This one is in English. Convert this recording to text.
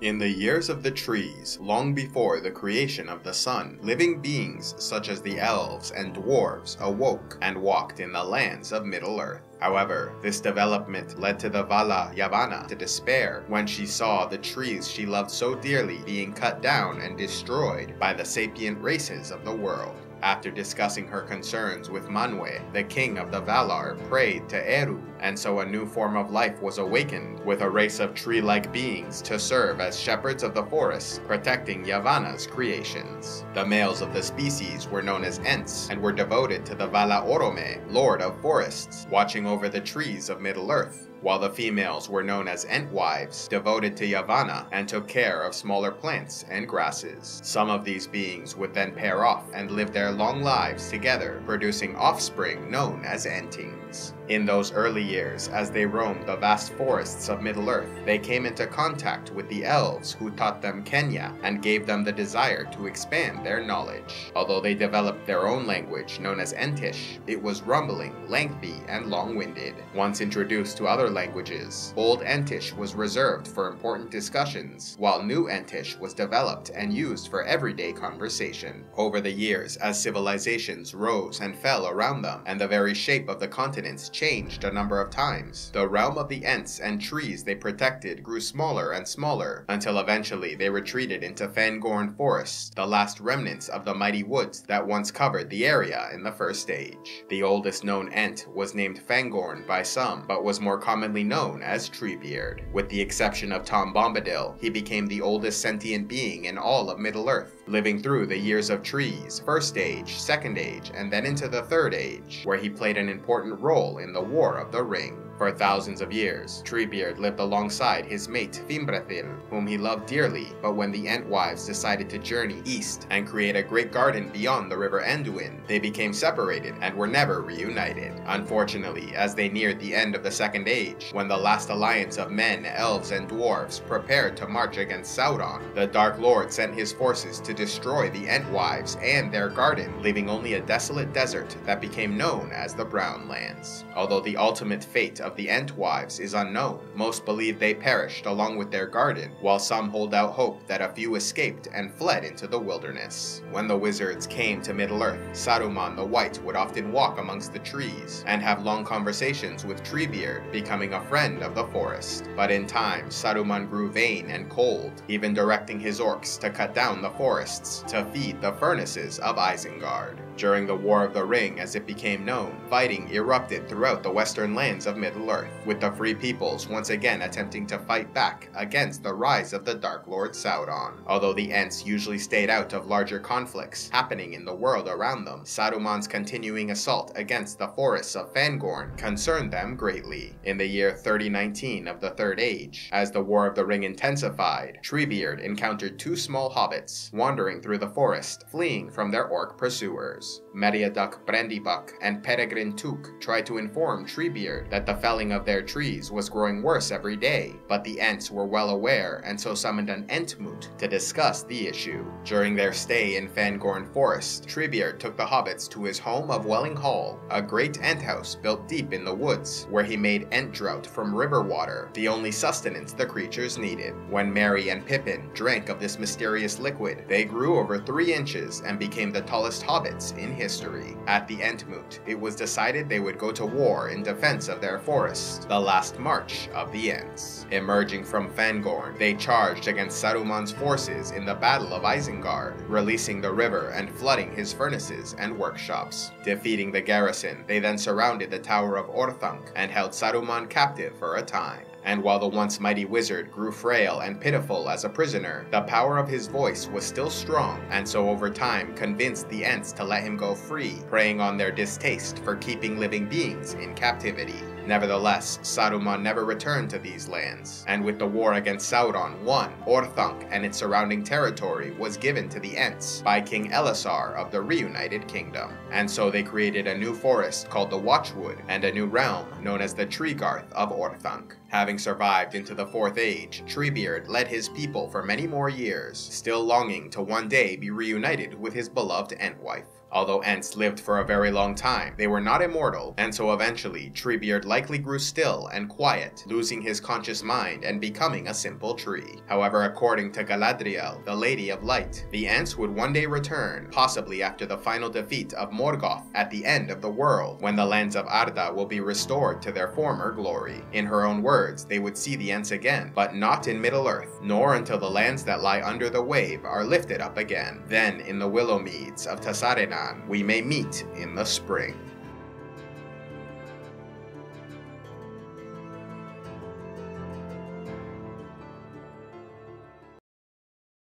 In the years of the trees, long before the creation of the sun, living beings such as the elves and dwarves awoke and walked in the lands of Middle-earth. However, this development led to the Vala Yavanna to despair when she saw the trees she loved so dearly being cut down and destroyed by the sapient races of the world. After discussing her concerns with Manwe, the king of the Valar prayed to Eru, and so a new form of life was awakened, with a race of tree-like beings to serve as shepherds of the forest, protecting Yavanna's creations. The males of the species were known as Ents, and were devoted to the Vala Orome, Lord of Forests, watching over the trees of Middle-earth, while the females were known as Entwives, devoted to Yavanna and took care of smaller plants and grasses. Some of these beings would then pair off and live their long lives together, producing offspring known as Entings. In those early years, as they roamed the vast forests of Middle-earth, they came into contact with the elves who taught them Kenya and gave them the desire to expand their knowledge. Although they developed their own language known as Entish, it was rumbling, lengthy, and long-winded. Once introduced to other languages, Old Entish was reserved for important discussions, while New Entish was developed and used for everyday conversation. Over the years, as civilizations rose and fell around them, and the very shape of the continents changed a number of times, the realm of the Ents and trees they protected grew smaller and smaller, until eventually they retreated into Fangorn forests, the last remnants of the mighty woods that once covered the area in the first age. The oldest known Ent was named Fangorn by some, but was more commonly known as Treebeard. With the exception of Tom Bombadil, he became the oldest sentient being in all of Middle-earth, living through the years of trees, First Age, Second Age, and then into the Third Age, where he played an important role in the War of the Ring. For thousands of years, Treebeard lived alongside his mate Fimbrathil, whom he loved dearly, but when the Entwives decided to journey east and create a great garden beyond the river Anduin, they became separated and were never reunited. Unfortunately, as they neared the end of the Second Age, when the last alliance of men, elves, and dwarves prepared to march against Sauron, the Dark Lord sent his forces to destroy the Entwives and their garden, leaving only a desolate desert that became known as the Brownlands. Although the ultimate fate of the Entwives is unknown, most believe they perished along with their garden, while some hold out hope that a few escaped and fled into the wilderness. When the wizards came to Middle-earth, Saruman the White would often walk amongst the trees and have long conversations with Treebeard, becoming a friend of the forest. But in time, Saruman grew vain and cold, even directing his orcs to cut down the forests to feed the furnaces of Isengard. During the War of the Ring, as it became known, fighting erupted throughout the western lands of Middle-earth, with the Free Peoples once again attempting to fight back against the rise of the Dark Lord Sauron. Although the Ents usually stayed out of larger conflicts happening in the world around them, Saruman's continuing assault against the forests of Fangorn concerned them greatly. In the year 3019 of the Third Age, as the War of the Ring intensified, Treebeard encountered two small hobbits wandering through the forest, fleeing from their orc pursuers. Meriadoc Brandybuck and Peregrine Took tried to inform Treebeard that the felling of their trees was growing worse every day, but the Ents were well aware and so summoned an Entmoot to discuss the issue. During their stay in Fangorn Forest, Treebeard took the hobbits to his home of Welling Hall, a great Ent house built deep in the woods, where he made Ent drought from river water, the only sustenance the creatures needed. When Merry and Pippin drank of this mysterious liquid, they grew over 3 inches and became the tallest hobbits in history. At the Entmoot, it was decided they would go to war in defense of their forest, the last march of the Ents. Emerging from Fangorn, they charged against Saruman's forces in the Battle of Isengard, releasing the river and flooding his furnaces and workshops. Defeating the garrison, they then surrounded the Tower of Orthanc and held Saruman captive for a time. And while the once mighty wizard grew frail and pitiful as a prisoner, the power of his voice was still strong, and so over time convinced the Ents to let him go free, preying on their distaste for keeping living beings in captivity. Nevertheless, Saruman never returned to these lands, and with the war against Sauron won, Orthanc and its surrounding territory was given to the Ents by King Elisar of the reunited kingdom. And so they created a new forest called the Watchwood, and a new realm known as the Treegarth of Orthanc. Having survived into the Fourth Age, Treebeard led his people for many more years, still longing to one day be reunited with his beloved Entwife. Although Ents lived for a very long time, they were not immortal, and so eventually Treebeard likely grew still and quiet, losing his conscious mind and becoming a simple tree. However, according to Galadriel, the Lady of Light, the Ents would one day return, possibly after the final defeat of Morgoth at the end of the world, when the lands of Arda will be restored to their former glory. In her own words, they would see the Ents again, but not in Middle-earth, nor until the lands that lie under the wave are lifted up again. Then, in the Willow Meads of Tassarenan, we may meet in the spring.